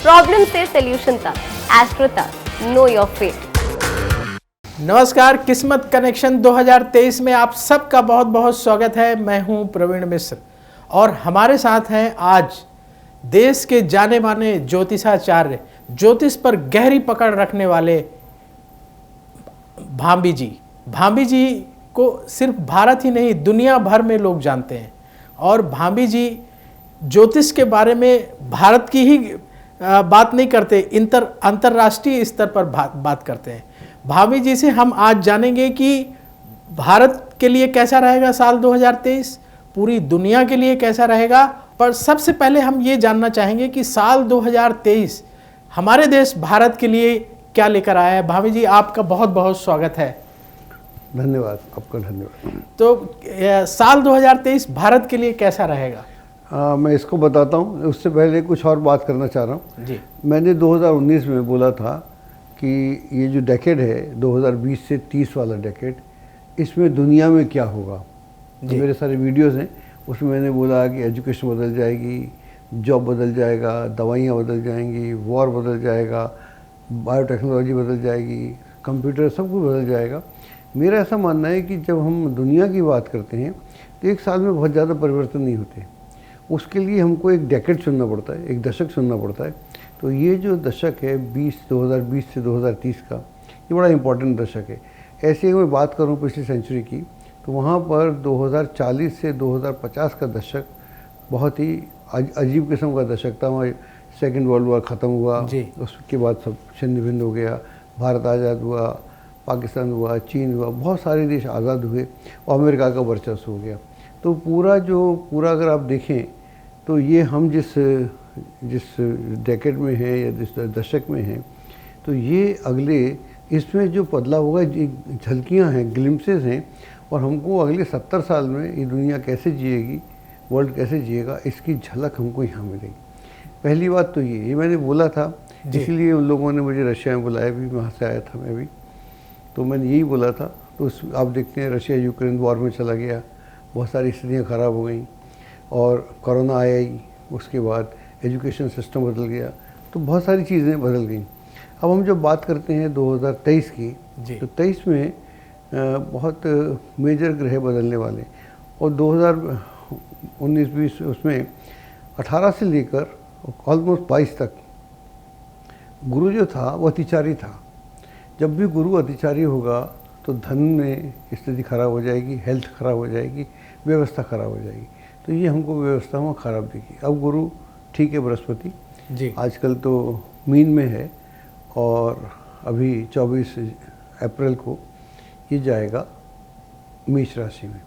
Problem से solution तक, astro तक, नो योर फेट। नमस्कार, किस्मत कनेक्शन 2023 में आप सबका बहुत बहुत स्वागत है। मैं हूं प्रवीण मिश्र और हमारे साथ हैं आज देश के जाने माने ज्योतिषाचार्य, ज्योतिष पर गहरी पकड़ रखने वाले भांबी जी। भांबी जी को सिर्फ भारत ही नहीं दुनिया भर में लोग जानते हैं और भांबी जी ज्योतिष के बारे में भारत की ही बात नहीं करते, अंतर्राष्ट्रीय स्तर पर बात करते हैं। भांबी जी से हम आज जानेंगे कि भारत के लिए कैसा रहेगा साल 2023, पूरी दुनिया के लिए कैसा रहेगा। पर सबसे पहले हम ये जानना चाहेंगे कि साल 2023 हमारे देश भारत के लिए क्या लेकर आया है। भांबी जी, आपका बहुत बहुत स्वागत है। धन्यवाद, आपका धन्यवाद। तो साल 2023 भारत के लिए कैसा रहेगा? मैं इसको बताता हूँ, उससे पहले कुछ और बात करना चाह रहा हूँ जी। मैंने 2019 में बोला था कि ये जो डेकेड है 2020 से 30 वाला डेकेड, इसमें दुनिया में क्या होगा। तो मेरे सारे वीडियोस हैं, उसमें मैंने बोला कि एजुकेशन बदल जाएगी, जॉब बदल जाएगा, दवाइयाँ बदल जाएंगी, वॉर बदल जाएगा, बायोटेक्नोलॉजी बदल जाएगी, कंप्यूटर सब कुछ बदल जाएगा। मेरा ऐसा मानना है कि जब हम दुनिया की बात करते हैं तो एक साल में बहुत ज़्यादा परिवर्तन नहीं होते। उसके लिए हमको एक डेकेड चुनना पड़ता है, एक दशक चुनना पड़ता है। तो ये जो दशक है 2020 से 2030 का, ये बड़ा इम्पोर्टेंट दशक है। ऐसे ही मैं बात करूँ पिछली सेंचुरी की, तो वहाँ पर 2040 से 2050 का दशक बहुत ही अजीब किस्म का दशक था। वहाँ सेकेंड वर्ल्ड वॉर ख़त्म हुआ, उसके बाद सब छिन्न भिन्न हो गया, भारत आज़ाद हुआ, पाकिस्तान हुआ, चीन हुआ, बहुत सारे देश आज़ाद हुए और अमेरिका का वर्चस्व हो गया। तो पूरा अगर आप देखें तो ये हम जिस डेकेड में हैं या जिस दशक में हैं, तो ये अगले इसमें जो बदलाव होगा, झलकियाँ हैं, ग्लिम्पसेस हैं, और हमको अगले 70 साल में ये दुनिया कैसे जिएगी, वर्ल्ड कैसे जिएगा, इसकी झलक हमको यहाँ मिलेगी। पहली बात तो ये मैंने बोला था, इसीलिए उन लोगों ने मुझे रशिया में बुलाया भी, वहाँ से आया था मैं भी, तो मैंने यही बोला था। तो आप देखते हैं रशिया यूक्रेन वॉर में चला गया, बहुत सारी स्थितियाँ ख़राब हो गई और कोरोना आया ही, उसके बाद एजुकेशन सिस्टम बदल गया, तो बहुत सारी चीज़ें बदल गई। अब हम जब बात करते हैं 2023 की, तो 23 में बहुत मेजर ग्रह बदलने वाले, और 2019-20 उसमें 18 से लेकर ऑलमोस्ट 22 तक गुरु जो था वो अतिचारी था। जब भी गुरु अतिचारी होगा तो धन में स्थिति खराब हो जाएगी, हेल्थ खराब हो जाएगी, व्यवस्था खराब हो जाएगी। तो ये हमको व्यवस्था में ख़राब दिखी। अब गुरु ठीक है, बृहस्पति जी आजकल तो मीन में है और अभी 24 अप्रैल को ये जाएगा मेष राशि में।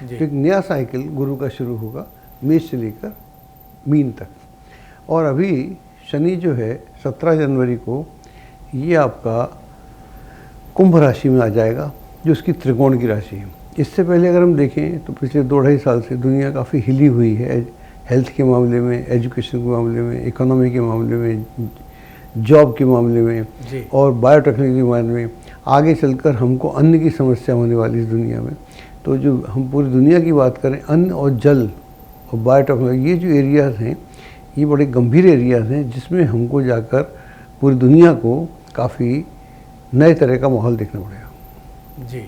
तो एक नया साइकिल गुरु का शुरू होगा मेष से लेकर मीन तक। और अभी शनि जो है 17 जनवरी को ये आपका कुंभ राशि में आ जाएगा, जो उसकी त्रिकोण की राशि है। इससे पहले अगर हम देखें तो पिछले 2-2.5 साल से दुनिया काफ़ी हिली हुई है, हेल्थ के मामले में, एजुकेशन के मामले में, इकोनॉमी के मामले में, जॉब के मामले में और बायोटेक्नोलॉजी के मामले में। आगे चलकर हमको अन्न की समस्या होने वाली इस दुनिया में। तो जो हम पूरी दुनिया की बात करें, अन्न और जल और बायोटेक्नोलॉजी, ये जो एरियाज़ हैं ये बड़े गंभीर एरियाज़ हैं, जिसमें हमको जाकर पूरी दुनिया को काफ़ी नए तरह का माहौल देखना पड़ेगा। जी,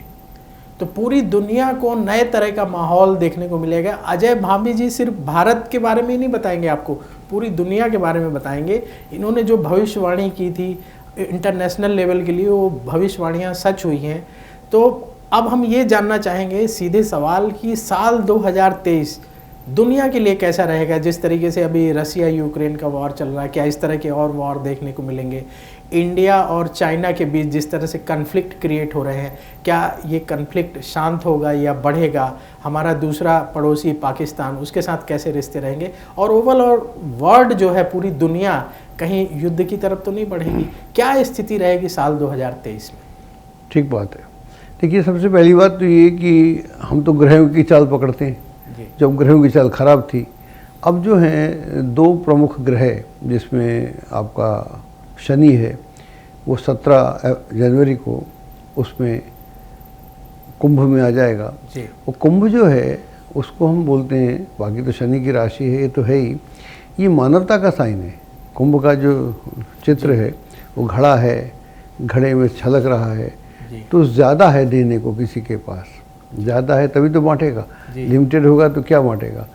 तो पूरी दुनिया को नए तरह का माहौल देखने को मिलेगा। अजय भांबी जी सिर्फ भारत के बारे में ही नहीं बताएंगे, आपको पूरी दुनिया के बारे में बताएंगे। इन्होंने जो भविष्यवाणी की थी इंटरनेशनल लेवल के लिए, वो भविष्यवाणियाँ सच हुई हैं। तो अब हम ये जानना चाहेंगे सीधे सवाल कि साल 2023 दुनिया के लिए कैसा रहेगा। जिस तरीके से अभी रसिया यूक्रेन का वॉर चल रहा है, क्या इस तरह के और वॉर देखने को मिलेंगे? इंडिया और चाइना के बीच जिस तरह से कन्फ्लिक्ट क्रिएट हो रहे हैं, क्या ये कन्फ्लिक्ट शांत होगा या बढ़ेगा? हमारा दूसरा पड़ोसी पाकिस्तान, उसके साथ कैसे रिश्ते रहेंगे? और ओवरऑल वर्ल्ड जो है, पूरी दुनिया कहीं युद्ध की तरफ तो नहीं बढ़ेगी? क्या स्थिति रहेगी साल 2023 में? ठीक बात है। देखिए, सबसे पहली बात तो ये कि हम तो ग्रहों की चाल पकड़ते हैं। जब ग्रहों की चाल ख़राब थी, अब जो है 2 प्रमुख ग्रह, जिसमें आपका शनि है, वो 17 जनवरी को उसमें कुंभ में आ जाएगा। वो कुंभ जो है उसको हम बोलते हैं, बाकी तो शनि की राशि है, ये तो है ही, ये मानवता का साइन है। कुंभ का जो चित्र है वो घड़ा है, घड़े में छलक रहा है, तो ज़्यादा है देने को, किसी के पास ज़्यादा है तभी तो बांटेगा, लिमिटेड होगा तो क्या बांटेगा।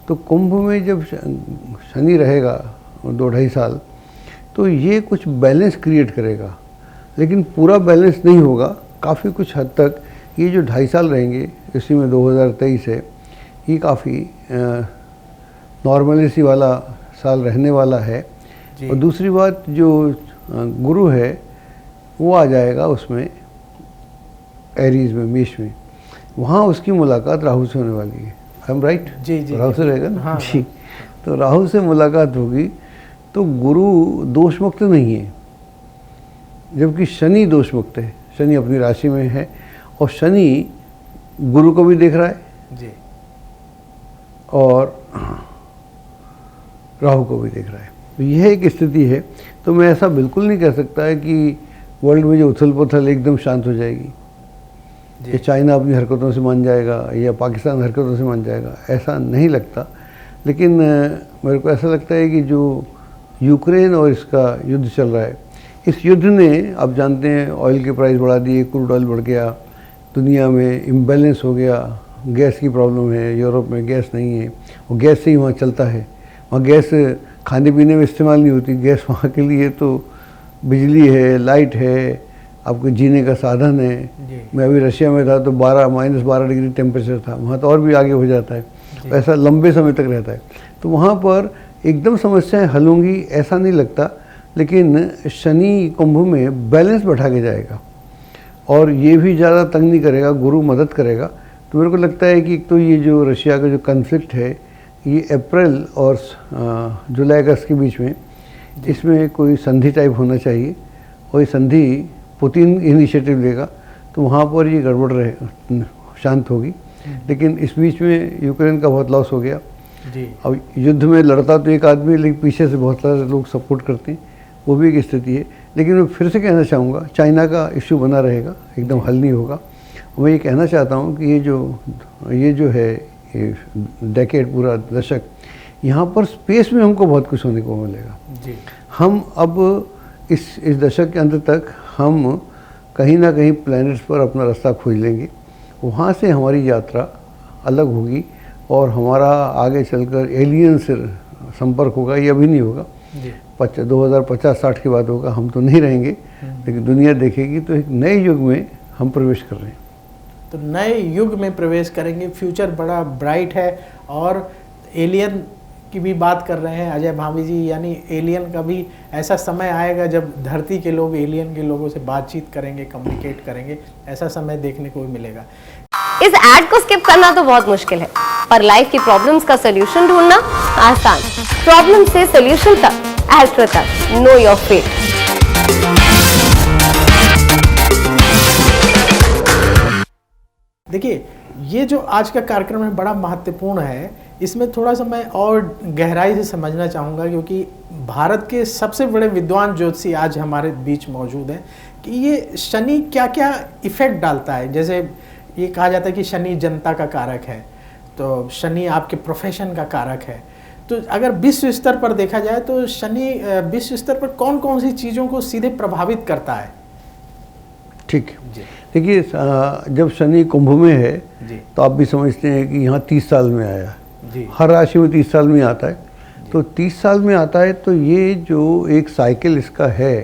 तो कुंभ में जब शनि रहेगा 2-2.5 साल, तो ये कुछ बैलेंस क्रिएट करेगा, लेकिन पूरा बैलेंस नहीं होगा। काफ़ी कुछ हद तक ये जो 2.5 साल रहेंगे, इसी में 2023 है, ये काफ़ी नॉर्मलिसी वाला साल रहने वाला है। और दूसरी बात, जो गुरु है वो आ जाएगा उसमें एरीज में, मेष में, वहाँ उसकी मुलाकात राहु से होने वाली है। I am right? जी जी, राहु से रहेगा ना? हाँ, जी। तो राहु से मुलाकात होगी, तो गुरु दोष मुक्त नहीं है, जबकि शनि दोष मुक्त है। शनि अपनी राशि में है और शनि गुरु को भी देख रहा है जी, और राहु को भी देख रहा है। तो यह एक स्थिति है। तो मैं ऐसा बिल्कुल नहीं कह सकता है कि वर्ल्ड में जो उथल पुथल एकदम शांत हो जाएगी, या चाइना अपनी हरकतों से मान जाएगा या पाकिस्तान हरकतों से मान जाएगा, ऐसा नहीं लगता। लेकिन मेरे को ऐसा लगता है कि जो यूक्रेन और इसका युद्ध चल रहा है, इस युद्ध ने, आप जानते हैं, ऑयल के प्राइस बढ़ा दिए, क्रूड ऑयल बढ़ गया, दुनिया में इम्बैलेंस हो गया, गैस की प्रॉब्लम है, यूरोप में गैस नहीं है, और गैस से ही वहाँ चलता है। वहाँ गैस खाने पीने में इस्तेमाल नहीं होती, गैस वहाँ के लिए तो बिजली है, लाइट है, आपके जीने का साधन है। मैं अभी रशिया में था तो -12 डिग्री टेम्परेचर था, वहाँ तो और भी आगे हो जाता है, ऐसा लंबे समय तक रहता है। तो वहाँ पर एकदम समस्याएं हल होंगी ऐसा नहीं लगता, लेकिन शनि कुंभ में बैलेंस बैठा के जाएगा और ये भी ज़्यादा तंग नहीं करेगा, गुरु मदद करेगा। तो मेरे को लगता है कि एक तो ये जो रशिया का जो कन्फ्लिक्ट है, ये अप्रैल और जुलाई अगस्त के बीच में, इसमें कोई संधि टाइप होना चाहिए, और ये संधि पुतिन इनिशिएटिव लेगा, तो वहाँ पर ये गड़बड़ रहे, शांत होगी। लेकिन इस बीच में यूक्रेन का बहुत लॉस हो गया जी। अब युद्ध में लड़ता तो एक आदमी, लेकिन पीछे से बहुत सारे लोग सपोर्ट करते हैं, वो भी एक स्थिति है। लेकिन मैं फिर से कहना चाहूँगा, चाइना का इश्यू बना रहेगा, एकदम हल नहीं होगा। मैं ये कहना चाहता हूँ कि ये जो है ये डेकेड, पूरा दशक, यहाँ पर स्पेस में हमको बहुत कुछ होने को मिलेगा जी। हम अब इस दशक के अंत तक हम कहीं ना कहीं प्लैनेट्स पर अपना रास्ता खोज लेंगे, वहाँ से हमारी यात्रा अलग होगी और हमारा आगे चलकर एलियन से संपर्क होगा। ये अभी नहीं होगा, 2050-60 के बाद होगा, हम तो नहीं रहेंगे, लेकिन दुनिया देखेगी। तो एक नए युग में हम प्रवेश कर रहे हैं। तो नए युग में प्रवेश करेंगे, फ्यूचर बड़ा ब्राइट है। और एलियन की भी बात कर रहे हैं अजय भामी जी, यानी एलियन का भी ऐसा समय आएगा जब धरती के लोग एलियन के लोगों से बातचीत करेंगे, कम्युनिकेट करेंगे, ऐसा समय देखने को भी मिलेगा। इस ऐड को स्किप करना तो बहुत मुश्किल है, पर लाइफ की प्रॉब्लम्स का सोल्यूशन ढूंढना आसान। प्रॉब्लम से सोल्यूशन तक, एस्ट्रो तक, नो योर फेट। देखिए, ये जो आज का कार्यक्रम है बड़ा महत्वपूर्ण है। इसमें थोड़ा सा मैं और गहराई से समझना चाहूँगा, क्योंकि भारत के सबसे बड़े विद्वान ज्योतिषी आज हमारे बीच मौजूद हैं, कि ये शनि क्या क्या इफेक्ट डालता है। जैसे ये कहा जाता है कि शनि जनता का कारक है, तो शनि आपके प्रोफेशन का कारक है। तो अगर विश्व स्तर पर देखा जाए तो शनि विश्व स्तर पर कौन कौन सी चीज़ों को सीधे प्रभावित करता है? ठीक, देखिए, जब शनि कुंभ में है जी। तो आप भी समझते हैं कि यहाँ 30 साल में आया जी। हर राशि में 30 साल में आता है। तो 30 साल में आता है, तो ये जो एक साइकिल इसका है,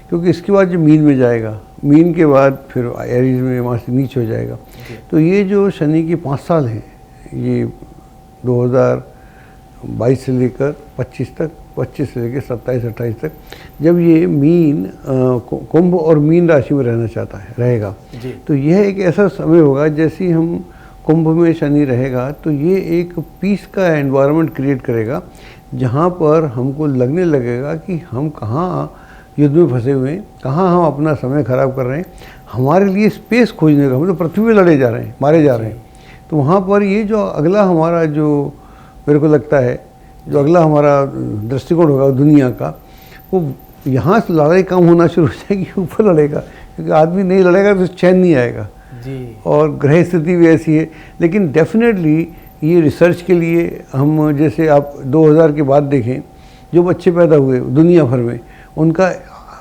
क्योंकि इसके बाद जो मीन में जाएगा, मीन के बाद फिर एरीज में, वहाँ से नीचे हो जाएगा। तो ये जो शनि की 5 साल हैं, ये 2022 से लेकर 25 तक, 25 से लेकर 27-28 तक, जब ये मीन कुंभ और मीन राशि में रहना चाहता है, रहेगा, तो यह एक ऐसा समय होगा, जैसे हम कुंभ में शनि रहेगा तो ये एक पीस का एनवायरनमेंट क्रिएट करेगा, जहाँ पर हमको लगने लगेगा कि हम कहाँ युद्ध में फंसे हुए हैं, कहाँ हम अपना समय खराब कर रहे हैं। हमारे लिए स्पेस खोजने का, हम तो पृथ्वी में लड़े जा रहे हैं, मारे जा रहे हैं। तो वहाँ पर ये जो अगला हमारा, जो मेरे को लगता है जो अगला हमारा दृष्टिकोण होगा दुनिया का, वो यहाँ से लड़ाई कम होना शुरू हो जाएगी, ऊपर लड़ेगा, क्योंकि आदमी नहीं लड़ेगा तो चैन नहीं आएगा जी। और ग्रह स्थिति भी ऐसी है। लेकिन डेफिनेटली ये रिसर्च के लिए हम, जैसे आप 2000 के बाद देखें जो बच्चे पैदा हुए दुनिया भर में, उनका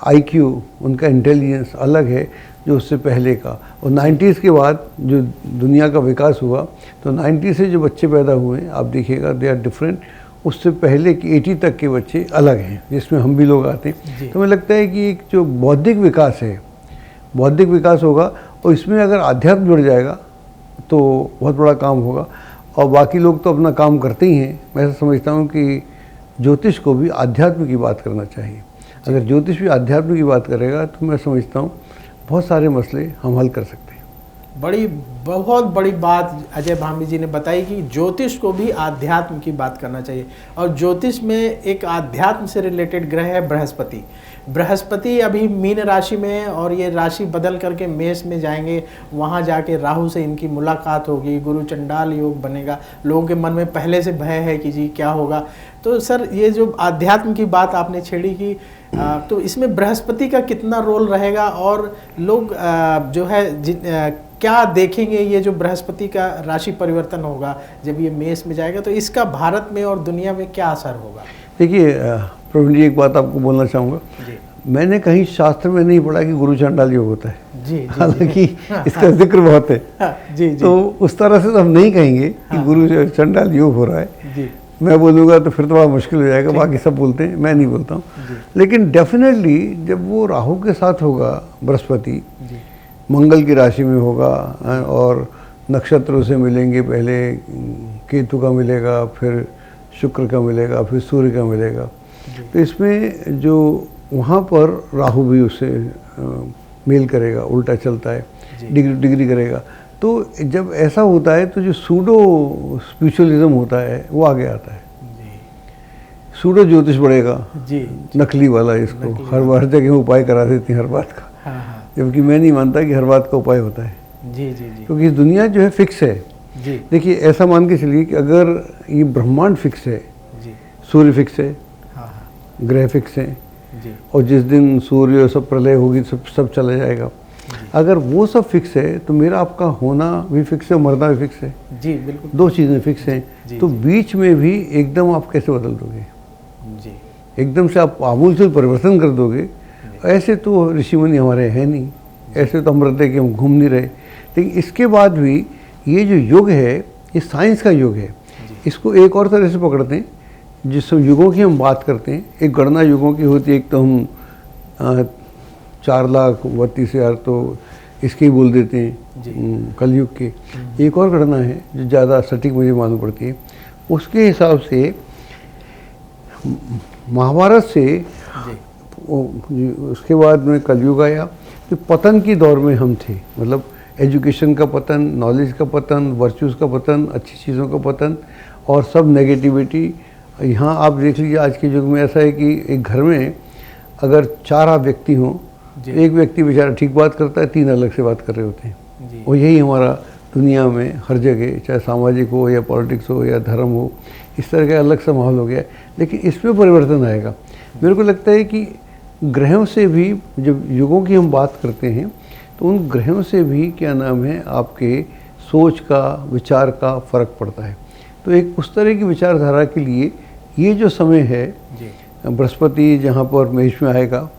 IQ, उनका इंटेलिजेंस अलग है जो उससे पहले का। और 90s के बाद जो दुनिया का विकास हुआ, तो 90 से जो बच्चे पैदा हुए आप देखिएगा दे आर डिफरेंट। उससे पहले की 80 तक के बच्चे अलग हैं, जिसमें हम भी लोग आते हैं। तो मुझे लगता है कि एक जो बौद्धिक विकास है, बौद्धिक विकास होगा, और इसमें अगर आध्यात्म जुड़ जाएगा तो बहुत बड़ा काम होगा। और बाकी लोग तो अपना काम करते ही हैं। मैं ऐसा समझता हूँ कि ज्योतिष को भी अध्यात्म की बात करना चाहिए। अगर ज्योतिष भी अध्यात्म की बात करेगा तो मैं समझता हूँ बहुत सारे मसले हम हल कर सकते हैं। बहुत बड़ी बात अजय भामी जी ने बताई कि ज्योतिष को भी आध्यात्म की बात करना चाहिए। और ज्योतिष में एक आध्यात्म से रिलेटेड ग्रह है बृहस्पति। बृहस्पति अभी मीन राशि में है और ये राशि बदल करके मेष में जाएंगे। वहाँ जाके राहु से इनकी मुलाकात होगी, गुरु चंडाल योग बनेगा। लोगों के मन में पहले से भय है कि जी क्या होगा। तो सर ये जो आध्यात्म की बात आपने छेड़ी कि तो इसमें बृहस्पति का कितना रोल रहेगा, और लोग जो है क्या देखेंगे ये जो बृहस्पति का राशि परिवर्तन होगा जब ये मेष में जाएगा, तो इसका भारत में और दुनिया में क्या असर होगा? देखिए प्रवीण जी, एक बात आपको बोलना चाहूँगा। मैंने कहीं शास्त्र में नहीं पढ़ा कि गुरु चंडाल योग होता है। हालांकि इसका जिक्र बहुत है। जी। तो उस तरह से तो हम नहीं कहेंगे कि गुरु चंडाल योग हो रहा है। मैं बोलूँगा तो फिर तो बड़ा मुश्किल हो जाएगा। बाकी सब बोलते हैं, मैं नहीं बोलता हूँ। लेकिन डेफिनेटली जब वो राहु के साथ होगा बृहस्पति, मंगल की राशि में होगा, और नक्षत्रों से मिलेंगे, पहले केतु का मिलेगा, फिर शुक्र का मिलेगा, फिर सूर्य का मिलेगा। तो इसमें जो वहाँ पर राहु भी उससे मेल करेगा, उल्टा चलता है, डिग्री करेगा। तो जब ऐसा होता है तो जो सूडो स्पिरिचुअलिज्म होता है वो आगे आता है। सूडो ज्योतिष बढ़ेगा, नकली वाला, इसको हर जगह उपाय करा देती हैं हर बात का। जबकि मैं नहीं मानता कि हर बात का उपाय होता है। क्योंकि दुनिया जो है फिक्स है। देखिए ऐसा मान के चलिए कि अगर ये ब्रह्मांड फिक्स है, सूर्य फिक्स है, ग्रह फिक्स है, और जिस दिन सूर्य सब प्रलय होगी सब चला जाएगा। अगर वो सब फिक्स है तो मेरा आपका होना भी फिक्स है, मरना भी फिक्स है। जी बिल्कुल, दो चीज़ें फिक्स हैं। तो बीच में भी एकदम आप कैसे बदल दोगे? एकदम से आप आमूल परिवर्तन कर दोगे? ऐसे तो ऋषि मुनि हमारे हैं नहीं, ऐसे तो हम रहते कि हम घूम नहीं रहे। लेकिन इसके बाद भी ये जो युग है ये साइंस का युग है। इसको एक और तरह से पकड़ते हैं, जिस युगों की हम बात करते हैं, एक गणना युगों की होती है। एक तो हम 4,32,000 तो इसके ही बोल देते हैं कलयुग के। एक और गणना है जो ज़्यादा सटीक मुझे मालूम पड़ती है। उसके हिसाब से महाभारत से उसके बाद में कलयुग आया। तो पतन की दौर में हम थे, मतलब एजुकेशन का पतन, नॉलेज का पतन, वर्चूज़ का पतन, अच्छी चीज़ों का पतन, और सब नेगेटिविटी। यहाँ आप देख लीजिए आज के युग में ऐसा है कि एक घर में अगर 4 आप व्यक्ति हों, एक व्यक्ति बेचारा ठीक बात करता है, 3 अलग से बात कर रहे होते हैं। और यही हमारा दुनिया में हर जगह, चाहे सामाजिक हो या पॉलिटिक्स हो या धर्म हो, इस तरह का अलग सा माहौल हो गया है। लेकिन इसमें परिवर्तन आएगा। मेरे को लगता है कि ग्रहों से भी, जब युगों की हम बात करते हैं तो उन ग्रहों से भी क्या नाम है आपके सोच का, विचार का फ़र्क पड़ता है। तो एक उस तरह की विचारधारा के लिए ये जो समय है, बृहस्पति जहाँ पर मेष में आएगा,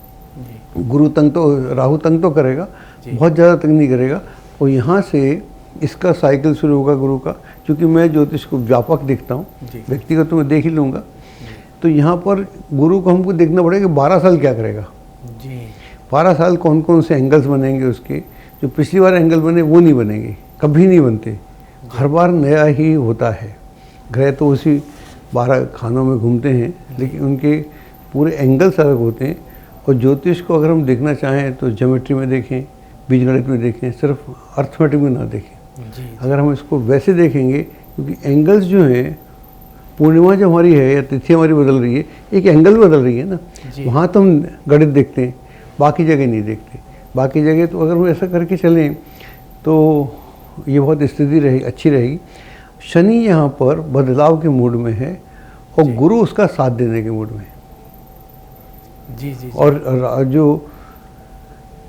गुरु तंग तो, राहु तंग तो करेगा, बहुत ज़्यादा तंग नहीं करेगा। और यहाँ से इसका साइकिल शुरू होगा गुरु का। क्योंकि मैं ज्योतिष को व्यापक देखता हूँ, व्यक्तिगत तो मैं देख ही लूँगा। तो यहाँ पर गुरु को हमको देखना पड़ेगा कि 12 साल क्या करेगा। 12 साल कौन कौन से एंगल्स बनेंगे उसके। जो पिछली बार एंगल बने वो नहीं बनेंगे, कभी नहीं बनते, हर बार नया ही होता है। ग्रह तो उसी 12 खानों में घूमते हैं, लेकिन उनके पूरे एंगल्स अलग होते हैं। और ज्योतिष को अगर हम देखना चाहें तो ज्योमेट्री में देखें, बीजगणित में देखें, सिर्फ अर्थमेटिक में ना देखें। अगर हम इसको वैसे देखेंगे, क्योंकि एंगल्स जो हैं, पूर्णिमा जो हमारी है या तिथि हमारी बदल रही है, एक एंगल बदल रही है ना, वहाँ तो हम गणित देखते हैं, बाकी जगह नहीं देखते। बाकी जगह तो अगर हम ऐसा करके चलें तो ये बहुत स्थिति रहेगी, अच्छी रहेगी। शनि यहाँ पर बदलाव के मूड में है और गुरु उसका साथ देने के मूड में है। और जो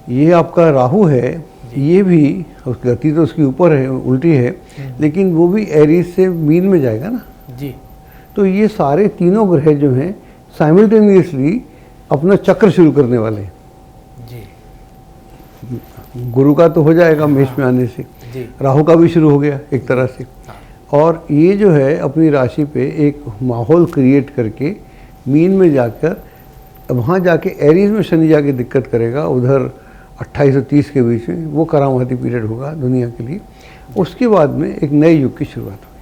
ये आपका राहु है, ये भी गति तो उसकी ऊपर है, उल्टी है, लेकिन वो भी एरीज से मीन में जाएगा ना। तो ये सारे तीनों ग्रह जो हैं साइमल्टेनियसली अपना चक्र शुरू करने वाले हैं। जी गुरु का तो हो जाएगा मेष में आने से, जी राहु का भी शुरू हो गया एक तरह से। और ये जो है अपनी राशि पे एक माहौल क्रिएट करके मीन में जाकर वहाँ जाके एरीज में शनि जाके दिक्कत करेगा, उधर 28 और 30 के बीच में वो करामाती पीरियड होगा दुनिया के लिए। उसके बाद में एक नए युग की शुरुआत होगी।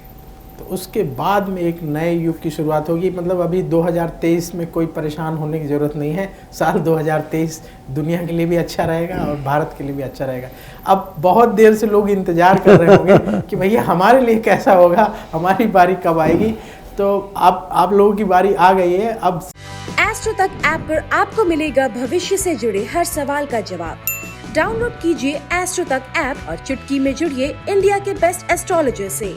तो उसके बाद में एक नए युग की शुरुआत होगी। मतलब अभी 2023 में कोई परेशान होने की ज़रूरत नहीं है। साल 2023 दुनिया के लिए भी अच्छा रहेगा और भारत के लिए भी अच्छा रहेगा। अब बहुत देर से लोग इंतज़ार कर रहे होंगे कि भैया हमारे लिए कैसा होगा, हमारी बारी कब आएगी। तो आप लोगों की बारी आ गई है। अब एस्ट्रो तक ऐप पर आपको मिलेगा भविष्य से जुड़े हर सवाल का जवाब। डाउनलोड कीजिए एस्ट्रो तक ऐप और चुटकी में जुड़िए इंडिया के बेस्ट एस्ट्रोलॉजर से।